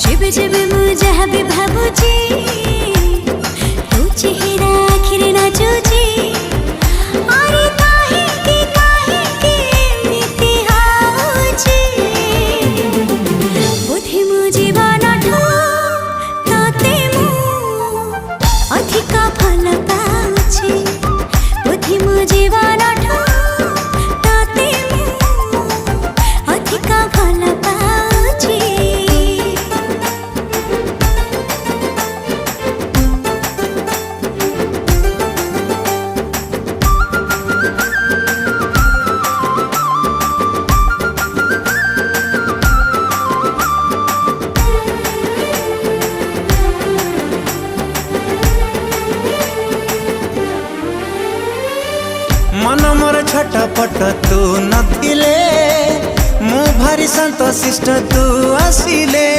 जेबे जेबे मुझे भी भाबुची तू चेहरा आखिर नाचुची अरे काहे के एमिति हाउची बोधे मो जीवनठू तते मु अधिका भल पाउची बोधे मो जीवनठू तते मु अधिका भल पाउची। मन मोर छटपट तू नथिले मु भारी संतोषिष्ट तू आसिले।